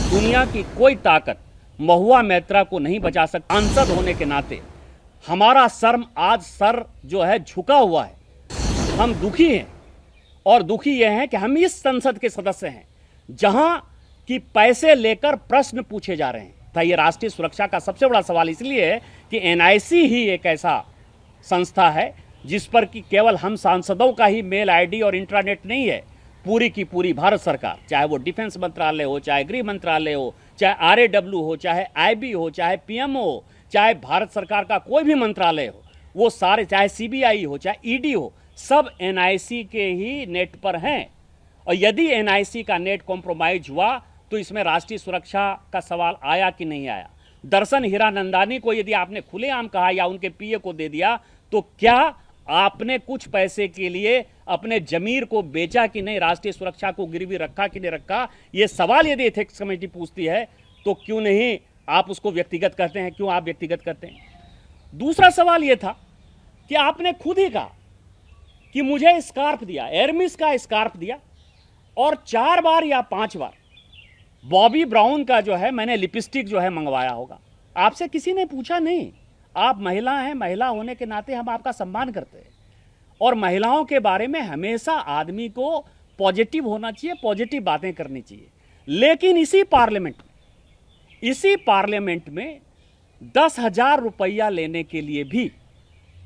दुनिया की कोई ताकत महुआ मैत्रा को नहीं बचा सकती। सांसद होने के नाते हमारा सर जो है झुका हुआ है। हम दुखी हैं और दुखी यह है कि हम इस संसद के सदस्य हैं जहां कि पैसे लेकर प्रश्न पूछे जा रहे हैं। तो ये राष्ट्रीय सुरक्षा का सबसे बड़ा सवाल इसलिए है कि एनआईसी ही एक ऐसा संस्था है जिस पर कि केवल हम सांसदों का ही मेल आईडी और इंट्रानेट नहीं है, पूरी की पूरी भारत सरकार, चाहे वो डिफेंस मंत्रालय हो, चाहे गृह मंत्रालय हो, चाहे आरएडब्ल्यू हो, चाहे आईबी हो, चाहे पीएमओ हो, चाहे भारत सरकार का कोई भी मंत्रालय हो, वो सारे, चाहे सीबीआई हो, चाहे ईडी हो, सब एनआईसी के ही नेट पर हैं। और यदि एनआईसी का नेट कॉम्प्रोमाइज हुआ तो इसमें राष्ट्रीय सुरक्षा का सवाल आया कि नहीं आया। दर्शन हीरानंदानी को यदि आपने खुलेआम कहा या उनके पीए को दे दिया तो क्या आपने कुछ पैसे के लिए अपने जमीर को बेचा कि नहीं, राष्ट्रीय सुरक्षा को गिरवी रखा कि नहीं रखा, ये सवाल यदि एथिक्स कमेटी पूछती है तो क्यों नहीं आप उसको व्यक्तिगत करते हैं, क्यों आप व्यक्तिगत करते हैं। दूसरा सवाल यह था कि आपने खुद ही कहा कि मुझे स्कार्फ दिया, एरमिस का स्कार्फ दिया, और 4 बार या 5 बार बॉबी ब्राउन का जो है मैंने लिपस्टिक जो है मंगवाया होगा। आपसे किसी ने पूछा नहीं। आप महिला हैं, महिला होने के नाते हम आपका सम्मान करते हैं और महिलाओं के बारे में हमेशा आदमी को पॉजिटिव होना चाहिए, पॉजिटिव बातें करनी चाहिए। लेकिन इसी पार्लियामेंट में 10,000 रुपया लेने के लिए भी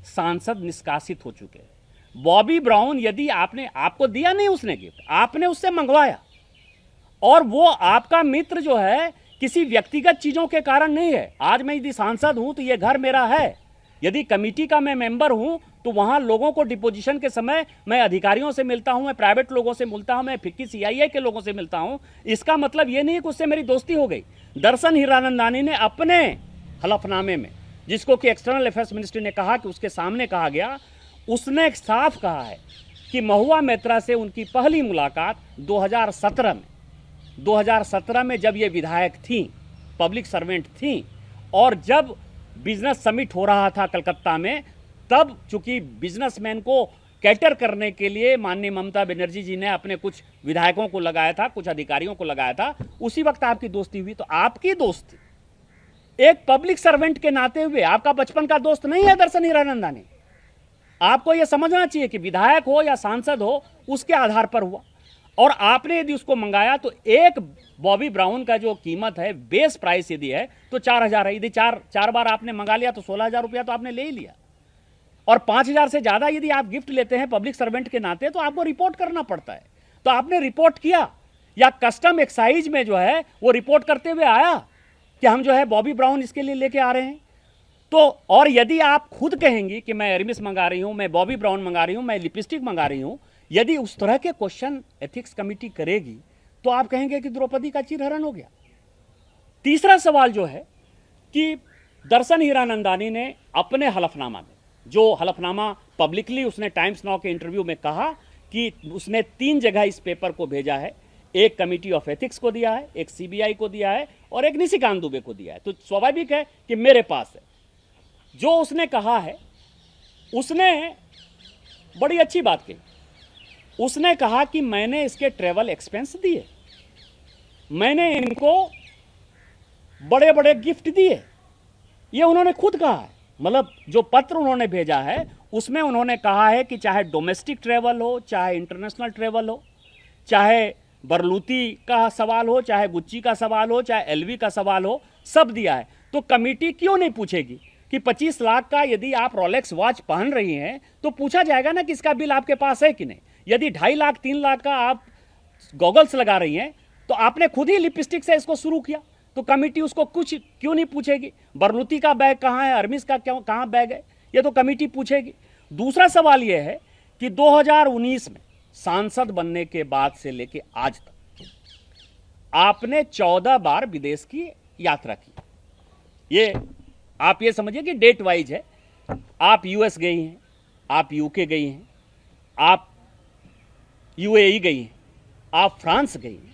सांसद निष्कासित हो चुके हैं। बॉबी ब्राउन यदि आपको दिया नहीं उसने गिफ्ट, आपने उससे मंगवाया, और वो आपका मित्र जो है किसी व्यक्तिगत चीजों के कारण नहीं है। आज मैं यदि सांसद हूं तो ये घर मेरा है, यदि कमेटी का मैं मेंबर हूं तो वहां लोगों को डिपोजिशन के समय मैं अधिकारियों से मिलता हूं, मैं प्राइवेट लोगों से मिलता हूं, मैं फिक्की सीआईए के लोगों से मिलता हूं। इसका मतलब ये नहीं है कि उससे मेरी दोस्ती हो गई। दर्शन हीरानंदानी ने अपने हलफनामे में, जिसको कि एक्सटर्नल अफेयर्स मिनिस्ट्री ने कहा कि उसके सामने कहा गया, उसने साफ कहा है कि महुआ मैत्रा से उनकी पहली मुलाकात 2017 में जब ये विधायक थी, पब्लिक सर्वेंट थी, और जब बिजनेस समिट हो रहा था कलकत्ता में, तब चूंकि बिजनेसमैन को कैटर करने के लिए माननीय ममता बनर्जी जी ने अपने कुछ विधायकों को लगाया था, कुछ अधिकारियों को लगाया था, उसी वक्त आपकी दोस्ती हुई। तो आपकी दोस्ती एक पब्लिक सर्वेंट के नाते हुए, आपका बचपन का दोस्त नहीं है दर्शन हीरानंदानी। आपको यह समझना चाहिए कि विधायक हो या सांसद हो, उसके आधार पर हुआ। और आपने यदि उसको मंगाया तो एक बॉबी ब्राउन का जो कीमत है, बेस प्राइस यदि है तो 4,000 है। यदि चार बार आपने मंगा लिया तो 16,000 रुपया तो आपने ले ही लिया। और 5,000 से ज्यादा यदि आप गिफ्ट लेते हैं पब्लिक सर्वेंट के नाते तो आपको रिपोर्ट करना पड़ता है। तो आपने रिपोर्ट किया, या कस्टम एक्साइज में जो है वो रिपोर्ट करते हुए आया कि हम जो है बॉबी ब्राउन इसके लिए लेके आ रहे हैं। तो और यदि आप खुद कहेंगी कि मैं एरमिस मंगा रही हूं, मैं बॉबी ब्राउन मंगा रही हूं, मैं लिपस्टिक मंगा रही हूं, यदि उस तरह के क्वेश्चन एथिक्स कमेटी करेगी तो आप कहेंगे कि द्रौपदी का चीरहरण हो गया। तीसरा सवाल जो है कि दर्शन हीरानंदानी ने अपने हलफनामा में, जो हलफनामा पब्लिकली उसने टाइम्स नाउ के इंटरव्यू में कहा कि उसने 3 जगह इस पेपर को भेजा है, एक कमिटी ऑफ एथिक्स को दिया है, एक सीबीआई को दिया है और एक निशिकांत दुबे को दिया है। तो स्वाभाविक है कि मेरे पास है। जो उसने कहा है, उसने बड़ी अच्छी बात कही। उसने कहा कि मैंने इसके ट्रेवल एक्सपेंस दिए, मैंने इनको बड़े बड़े गिफ्ट दिए, ये उन्होंने खुद कहा है। मतलब जो पत्र उन्होंने भेजा है उसमें उन्होंने कहा है कि चाहे डोमेस्टिक ट्रेवल हो, चाहे इंटरनेशनल ट्रेवल हो, चाहे बरलूती का सवाल हो, चाहे गुच्ची का सवाल हो, चाहे एलवी का सवाल हो, सब दिया है। तो कमेटी क्यों नहीं पूछेगी कि 25 लाख का यदि आप रोलेक्स वॉच पहन रही हैं तो पूछा जाएगा ना कि इसका बिल आपके पास है कि नहीं। यदि 2.5 लाख 3 लाख का आप गॉगल्स लगा रही हैं तो आपने खुद ही लिपस्टिक से इसको शुरू किया, तो कमेटी उसको कुछ क्यों नहीं पूछेगी। बरलूती का बैग कहाँ है, अरमिस का कहाँ बैग है, ये तो कमेटी पूछेगी। दूसरा सवाल यह है कि 2019 में सांसद बनने के बाद से लेके आज तक आपने 14 बार विदेश की यात्रा की। ये आप ये समझिए कि डेट वाइज है। आप यूएस गई हैं, आप यूके गई हैं, आप यूएई गई हैं, आप फ्रांस गई हैं।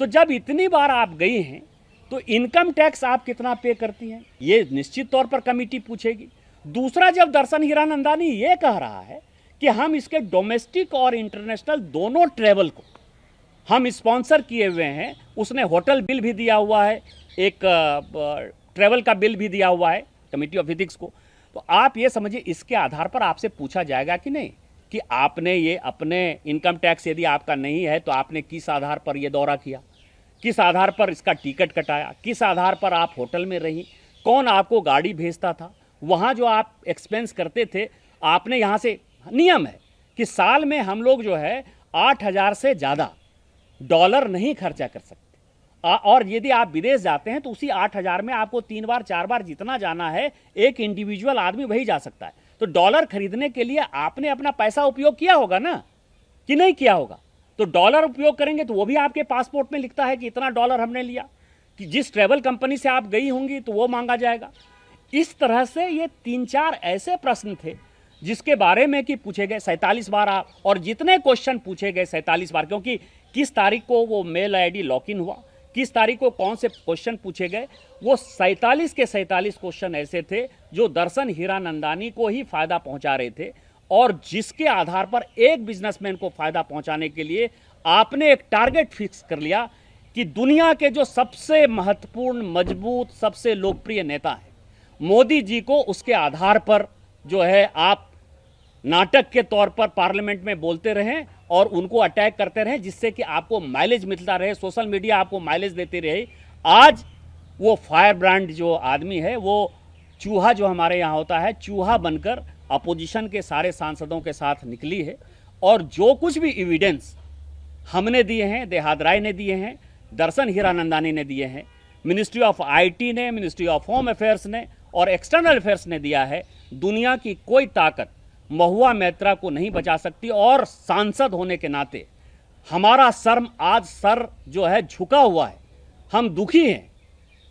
तो जब इतनी बार आप गई हैं तो इनकम टैक्स आप कितना पे करती हैं, ये निश्चित तौर पर कमेटी पूछेगी। दूसरा, जब दर्शन हीरानंदानी ये कह रहा है कि हम इसके डोमेस्टिक और इंटरनेशनल दोनों ट्रेवल को हम स्पॉन्सर किए हुए हैं, उसने होटल बिल भी दिया हुआ है, एक ट्रैवल का बिल भी दिया हुआ है कमेटी ऑफ एथिक्स को। तो आप ये समझिए, इसके आधार पर आपसे पूछा जाएगा कि नहीं कि आपने ये अपने इनकम टैक्स यदि आपका नहीं है तो आपने किस आधार पर ये दौरा किया, किस आधार पर इसका टिकट कटाया, किस आधार पर आप होटल में रही, कौन आपको गाड़ी भेजता था, वहाँ जो आप एक्सपेंस करते थे आपने यहाँ से। नियम है कि साल में हम लोग जो है 8,000 से ज़्यादा डॉलर नहीं खर्चा कर सकते, और यदि आप विदेश जाते हैं तो उसी 8,000 में आपको 3 बार 4 बार जितना जाना है एक इंडिविजुअल आदमी वही जा सकता है। तो डॉलर खरीदने के लिए आपने अपना पैसा उपयोग किया होगा ना, कि नहीं किया होगा? तो डॉलर उपयोग करेंगे तो वो भी आपके पासपोर्ट में लिखता है कि इतना डॉलर हमने लिया, कि जिस ट्रैवल कंपनी से आप गई होंगी तो वो मांगा जाएगा। इस तरह से ये 3-4 ऐसे प्रश्न थे जिसके बारे में कि पूछे गए 47 बार आप, और जितने क्वेश्चन पूछे गए 47 बार, क्योंकि किस तारीख को वो मेल आईडी लॉक इन हुआ, किस तारीख को कौन से क्वेश्चन पूछे गए, वो 47 के 47 क्वेश्चन ऐसे थे जो दर्शन हीरानंदानी को ही फायदा पहुंचा रहे थे, और जिसके आधार पर एक बिजनेसमैन को फायदा पहुंचाने के लिए आपने एक टारगेट फिक्स कर लिया कि दुनिया के जो सबसे महत्वपूर्ण, मजबूत, सबसे लोकप्रिय नेता हैं मोदी जी को, उसके आधार पर जो है आप नाटक के तौर पर पार्लियामेंट में बोलते रहें और उनको अटैक करते रहें, जिससे कि आपको माइलेज मिलता रहे, सोशल मीडिया आपको माइलेज देती रहे। आज वो फायर ब्रांड जो आदमी है, वो चूहा जो हमारे यहाँ होता है, चूहा बनकर अपोजिशन के सारे सांसदों के साथ निकली है, और जो कुछ भी एविडेंस हमने दिए हैं, देहाद राय ने दिए हैं, दर्शन हीरानंदानी ने दिए हैं, मिनिस्ट्री ऑफ आईटी ने, मिनिस्ट्री ऑफ होम अफेयर्स ने और एक्सटर्नल अफेयर्स ने दिया है, दुनिया की कोई ताकत महुआ मैत्रा को नहीं बचा सकती। और सांसद होने के नाते हमारा सर जो है झुका हुआ है, हम दुखी हैं,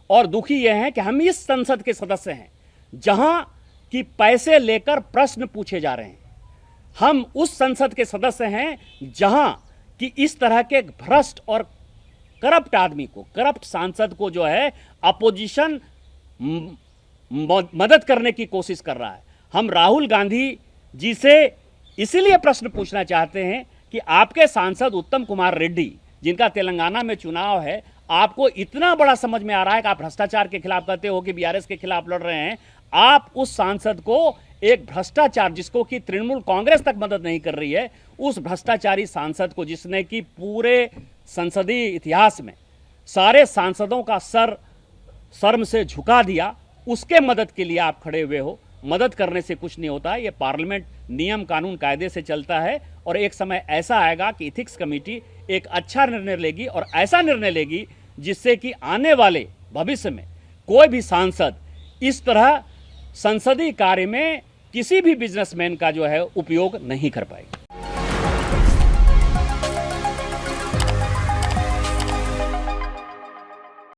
और दुखी यह है कि हम इस संसद के सदस्य हैं जहां कि पैसे लेकर प्रश्न पूछे जा रहे हैं। हम उस संसद के सदस्य हैं जहां कि इस तरह के भ्रष्ट और करप्ट आदमी को, करप्ट सांसद को जो है अपोजिशन मदद करने की कोशिश कर रहा है। हम राहुल गांधी जी से इसलिए प्रश्न पूछना चाहते हैं कि आपके सांसद उत्तम कुमार रेड्डी, जिनका तेलंगाना में चुनाव है, आपको इतना बड़ा समझ में आ रहा है कि आप भ्रष्टाचार के खिलाफ कहते हो कि बीआरएस के खिलाफ लड़ रहे हैं, आप उस सांसद को एक भ्रष्टाचार, जिसको कि तृणमूल कांग्रेस तक मदद नहीं कर रही है, उस भ्रष्टाचारी सांसद को, जिसने कि पूरे संसदीय इतिहास में सारे सांसदों का सर शर्म से झुका दिया, उसके मदद के लिए आप खड़े हुए हो। मदद करने से कुछ नहीं होता है, ये पार्लियामेंट नियम कानून कायदे से चलता है, और एक समय ऐसा आएगा कि इथिक्स कमेटी एक अच्छा निर्णय लेगी, और ऐसा निर्णय लेगी जिससे कि आने वाले भविष्य में कोई भी सांसद इस तरह संसदीय कार्य में किसी भी बिजनेसमैन का जो है उपयोग नहीं कर पाएगा।